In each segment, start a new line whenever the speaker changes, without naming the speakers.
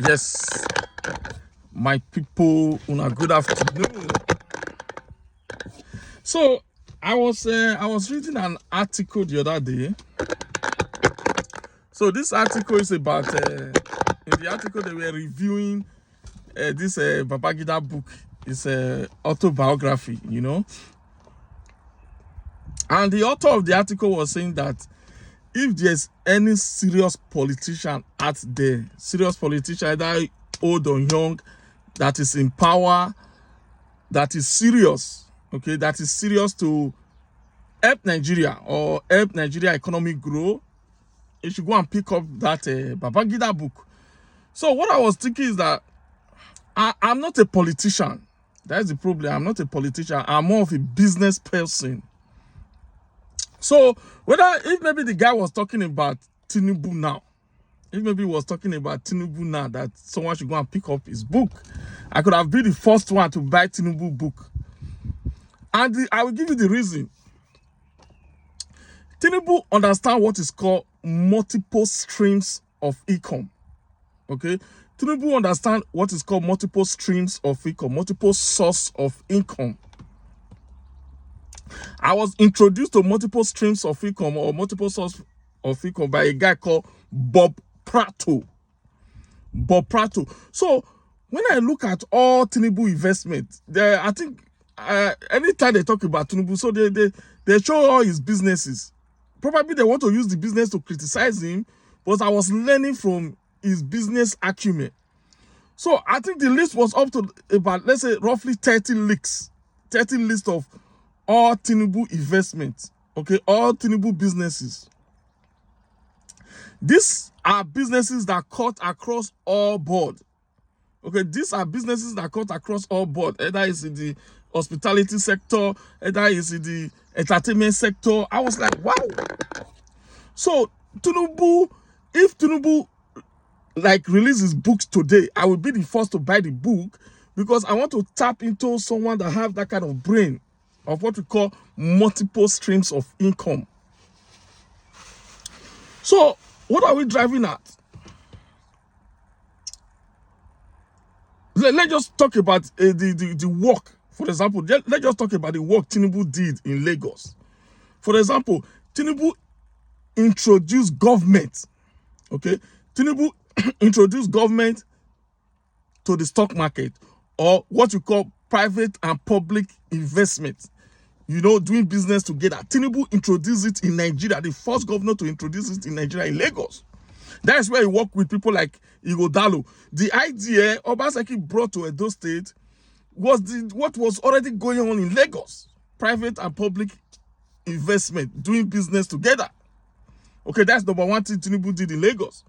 Yes, my people, una good afternoon. So I was reading an article the other day. So this article is about in the article they were reviewing this Babangida book. It's a autobiography, and the author of the article was saying that if there's any serious politician out there, serious politician, either old or young, that is in power, that is serious, okay, that is serious to help Nigeria or help Nigeria economy grow, you should go and pick up that Babangida book. So what I was thinking is that I'm not a politician. That's the problem. I'm not a politician. I'm more of a business person. So if maybe the guy was talking about Tinubu now, if maybe he was talking about Tinubu now, that someone should go and pick up his book, I could have been the first one to buy Tinubu book. And I will give you the reason. Tinubu understand what is called multiple streams of income. Okay? Tinubu understand what is called multiple streams of income, multiple source of income. I was introduced to multiple streams of income or multiple source of income by a guy called Bob Prato. Bob Prato. So when I look at all Tinubu investment, I think anytime they talk about Tinubu, so they show all his businesses. Probably they want to use the business to criticize him, but I was learning from his business acumen. So I think the list was up to about, let's say, roughly 30 lists of all Tinubu investments, okay, all Tinubu businesses. These are businesses that cut across all board. Okay, these are businesses that cut across all board. Either it's in the hospitality sector, either it's in the entertainment sector. I was like, wow. So Tinubu, if Tinubu releases books today, I will be the first to buy the book because I want to tap into someone that have that kind of brain of what we call multiple streams of income. So what are we driving at? Let's just talk about the work. For example, let's just talk about the work Tinubu did in Lagos. For example, Tinubu introduced government. Okay, Tinubu introduced government to the stock market, or what you call private and public investment. Doing business together. Tinubu introduced it in Nigeria, the first governor to introduce it in Nigeria, in Lagos. That is where he worked with people like Igodalo. The idea Obaseki brought to Edo State was what was already going on in Lagos. Private and public investment, doing business together. Okay, that's number one thing Tinubu did in Lagos.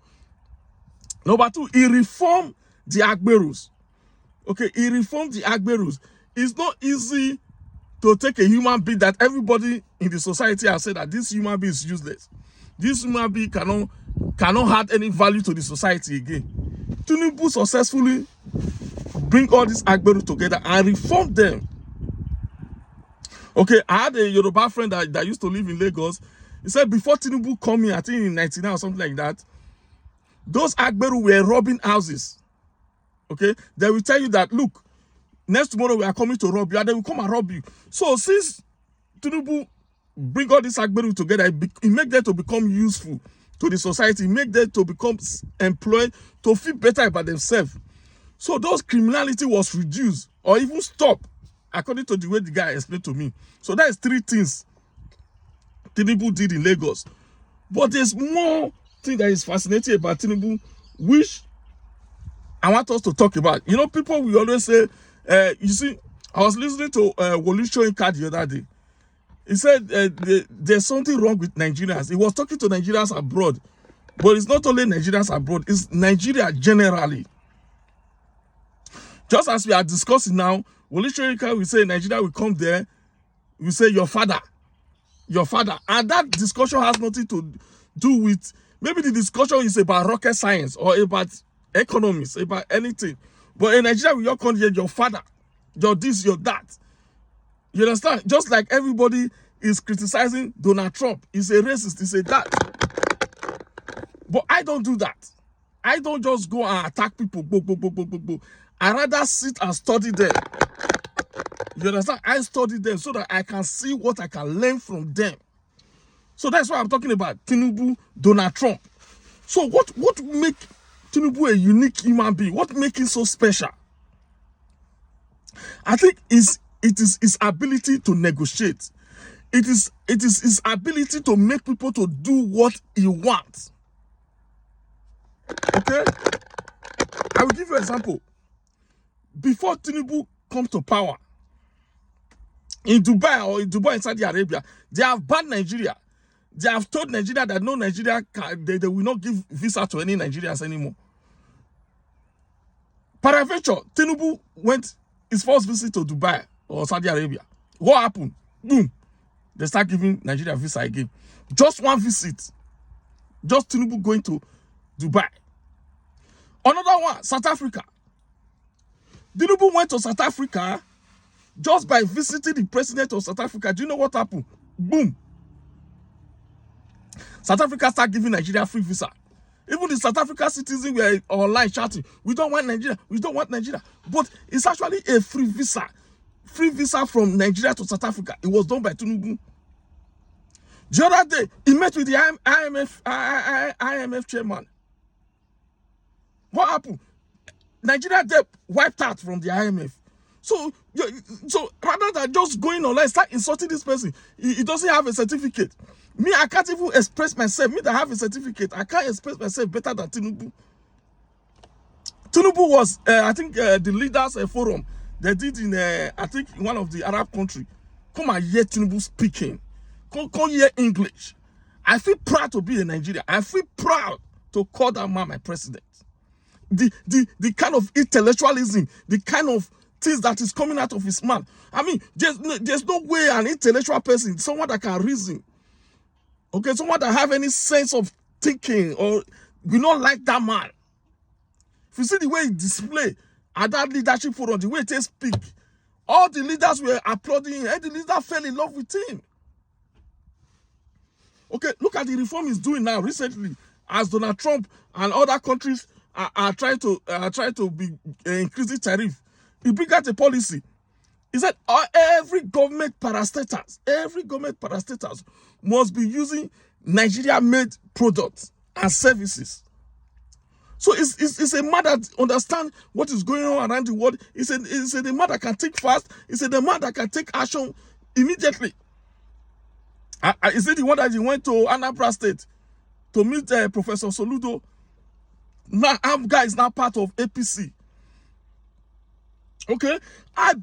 Number two, he reformed the Agberus. Okay, he reformed the Agberus. It's not easy to take a human being that everybody in the society has said that this human being is useless. This human being cannot add any value to the society again. Tinubu successfully bring all these Agberus together and reform them. Okay, I had a Yoruba friend that used to live in Lagos. He said before Tinubu come here, I think in 99 or something like that, those Agberu were robbing houses. Okay, they will tell you that, look, next tomorrow we are coming to rob you, and they will come and rob you. So since Tinubu bring all these Agberu together, it make them to become useful to the society, make them to become employed, to feel better about themselves. So those criminality was reduced or even stopped, according to the way the guy explained to me. So that is three things Tinubu did in Lagos. But there's more thing that is fascinating about Tinubu, which I want us to talk about. People will always say, you see, I was listening to Wolu Soyinka the other day. He said there's something wrong with Nigerians. He was talking to Nigerians abroad. But it's not only Nigerians abroad, it's Nigeria generally. Just as we are discussing now, Wolu Soyinka will say Nigeria will come there, we say your father. And that discussion has nothing to do with, maybe the discussion is about rocket science or about economics, about anything. But in Nigeria, we all come here, your father, your this, your that. You understand? Just like everybody is criticizing Donald Trump. He's a racist, he's a that. But I don't do that. I don't just go and attack people. I rather sit and study them. You understand? I study them so that I can see what I can learn from them. So that's why I'm talking about Tinubu, Donald Trump. So what make Tinubu a unique human being? What makes him so special? I think it is his ability to negotiate. It is his ability to make people to do what he wants. Okay? I will give you an example. Before Tinubu comes to power, in Dubai in Saudi Arabia, they have banned Nigeria. They have told Nigeria that no Nigeria they will not give visa to any Nigerians anymore. Peradventure, Tinubu went his first visit to Dubai or Saudi Arabia. What happened? Boom. They start giving Nigeria visa again. Just one visit. Just Tinubu going to Dubai. Another one, South Africa. Tinubu went to South Africa just by visiting the president of South Africa. Do you know what happened? Boom. South Africa start giving Nigeria free visa. Even the South African citizens were online shouting, we don't want Nigeria, we don't want Nigeria. But it's actually a free visa. Free visa from Nigeria to South Africa. It was done by Tinubu. The other day, he met with the IMF chairman. What happened? Nigeria debt wiped out from the IMF. So rather than just going online, start insulting this person. He doesn't have a certificate. Me, I can't even express myself. Me that have a certificate, I can't express myself better than Tinubu. Tinubu was, I think, the leaders forum they did in, I think, one of the Arab country. Come and hear Tinubu speaking. Come hear English. I feel proud to be a Nigerian. I feel proud to call that man my president. The kind of intellectualism, the kind of things that is coming out of his mouth. I mean, there's no way an intellectual person, someone that can reason, okay, someone that have any sense of thinking or we not like that man. If you see the way he display at that leadership forum, the way they speak, all the leaders were applauding him, and the leader fell in love with him. Okay, look at the reform he's doing now recently, as Donald Trump and other countries are trying to be increasing tariff. He bring out a policy. He said every government parastatals must be using Nigeria-made products and services. So it's a man that understands what is going on around the world. It's a man that can think fast. It's a man that can take action immediately. Is it the one that he went to Anambra State to meet Professor Soludo? Now, Amga is now part of APC. Okay, I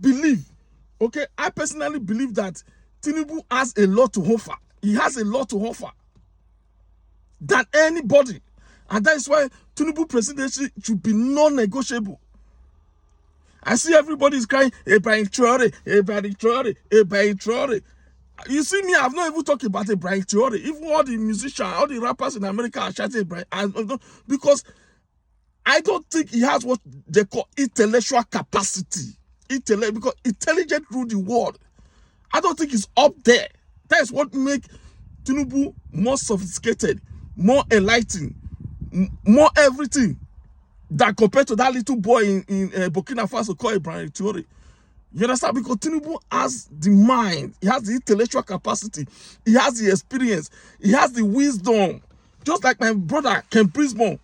personally believe that Tinubu has a lot to offer. He has a lot to offer than anybody. And that is why Tinubu presidency should be non-negotiable. I see everybody is crying, Ibrahim Traore. You see me, I've not even talked about Ibrahim Traore. Even all the musicians, all the rappers in America are shouting Ibrahim. Because I don't think he has what they call intellectual capacity. Because intelligent rule the world. I don't think he's up there. That is what makes Tinubu more sophisticated, more enlightened, more everything than compared to that little boy in Burkina Faso called Ibrahim Traore. You understand? Because Tinubu has the mind, he has the intellectual capacity, he has the experience, he has the wisdom. Just like my brother, Ken Prismo.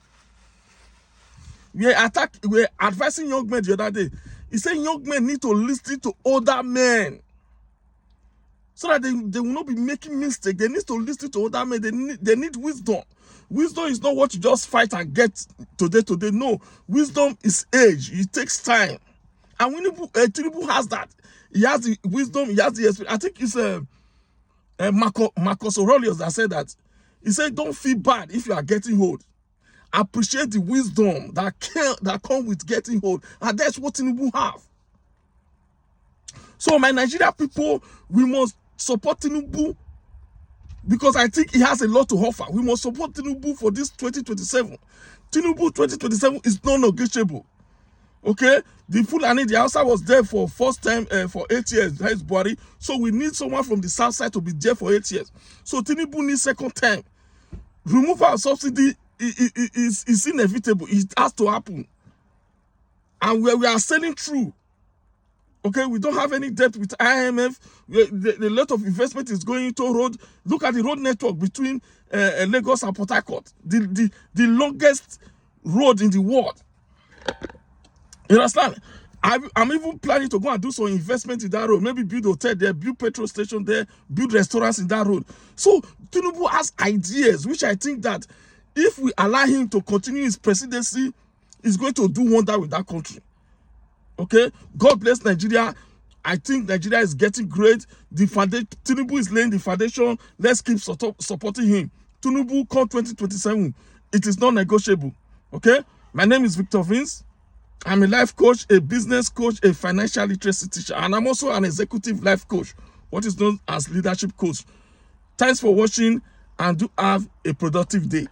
We were advising young men the other day. He said young men need to listen to older men so that they will not be making mistakes. They need to listen to older men. They need wisdom. Wisdom is not what you just fight and get today. No. Wisdom is age. It takes time. And Tinubu has that. He has the wisdom. He has the experience. I think it's Marcus Aurelius that said that. He said, don't feel bad if you are getting old. Appreciate the wisdom that comes with getting old. And that's what Tinubu have. So my Nigeria people, we must support Tinubu because I think he has a lot to offer. We must support Tinubu for this 2027. Tinubu 2027 is non-negotiable. Okay? The Fulani, the Hausa was there for first time for 8 years. That is Buhari. So we need someone from the south side to be there for 8 years. So Tinubu needs second time. Remove our subsidy is inevitable. It has to happen. And we are sailing through. Okay, we don't have any debt with IMF. The lot of investment is going into road. Look at the road network between Lagos and Port Harcourt. The longest road in the world. You understand? I'm even planning to go and do some investment in that road. Maybe build a hotel there, build petrol station there, build restaurants in that road. So Tinubu has ideas, which I think that if we allow him to continue his presidency, he's going to do wonder with that country. Okay, God bless Nigeria. I think Nigeria is getting great. The foundation, Tinubu is laying the foundation. Let's keep supporting him. Tinubu, come 2027. It is not negotiable. Okay, my name is Victor Vince. I'm a life coach, a business coach, a financial literacy teacher, and I'm also an executive life coach, what is known as leadership coach. Thanks for watching, and do have a productive day.